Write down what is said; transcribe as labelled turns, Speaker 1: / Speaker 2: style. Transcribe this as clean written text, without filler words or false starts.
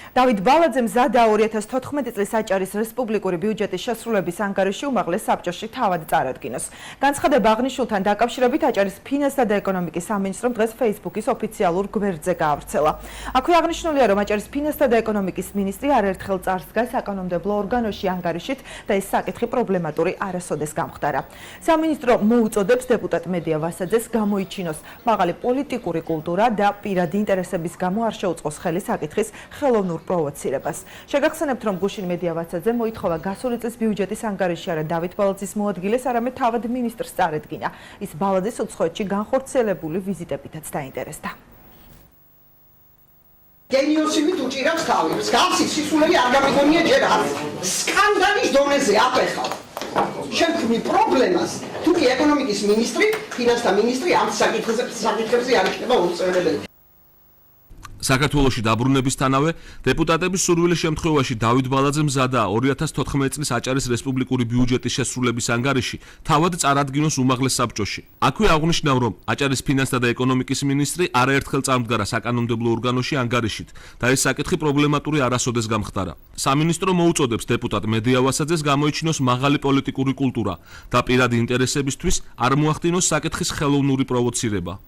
Speaker 1: დავით ბალაძემ მზადა 2014 წლის აჭარის რესპუბლიკური ბიუჯეტის შესრულების ანგარიში უმაღლეს საბჭოში თავად წარადგინოს. განცხადება აღნიშნულთან დაკავშირებით აჭარის ფინანსთა და ეკონომიკის სამინისტრომ დღეს Facebook-ის ოფიციალურ გვერდზე გაავრცელა. აქვე აღნიშნულია, რომ აჭარის ფინანსთა და ეკონომიკის მინისტრი არაერთხელ წარსდგა საკანონმდებლო ორგანოში ანგარიშით და ეს საკითხი პრობლემატური არასოდეს გამხდარა. სამინისტრო მოუწოდებს დეპუტატ მედია ვასაძეს გამოიჩინოს მაღალი პოლიტიკური კულტურა და პირადი ინტერესების გამო არ შეუწყოს ხელი საკითხის ხელოვნურ პროვოცირებას. შეგახსენებთ, რომ გუშინ მედია ვასაძემ მოითხოვა გასული წლის ბიუჯეტის ანგარიში არა დავით ბალაძის მოადგილეს, არამედ თავად მინისტრს წარედგინა. ის ბალაძის უცხოეთში განხორციელებული ვიზიტებითაც დაინტერესდა.
Speaker 2: გენიოსივით უჭირავს თავის. გასი სისულელი არ გამიგონია ჯერ არის. სკანდალის დონეზე აფეხავ. შემქმნი პრობლემას თუ კი ეკონომიკის მინისტრი, ფინანსთა მინისტრი ამ საკითხებზე არ იქნება უწევდებელი.
Speaker 3: საქართველოში დაბრუნებისთანავე დეპუტატების სურვილის შემთხვევაში დავით ბალაძემ მზადაა 2014 წლის აჭარის რესპუბლიკური ბიუჯეტის შესრულების ანგარიში თავად წარადგინოს უმაღლეს საბჭოში. აქვე აღნიშნავ, რომ აჭარის ფინანსთა და ეკონომიკის მინისტრი არაერთხელ წამდგარა საკანონმდებლო ორგანოში ანგარიშით და ეს საკითხი პრობლემატური არასოდეს გამხდარა. სამინისტრო მოუწოდებს დეპუტატ მედია ვასაძეს გამოიჩინოს მაღალი პოლიტიკური კულტურა და პირადი ინტერესებისთვის არ მოახდინოს საკითხის ხელოვნური პროვოცირება.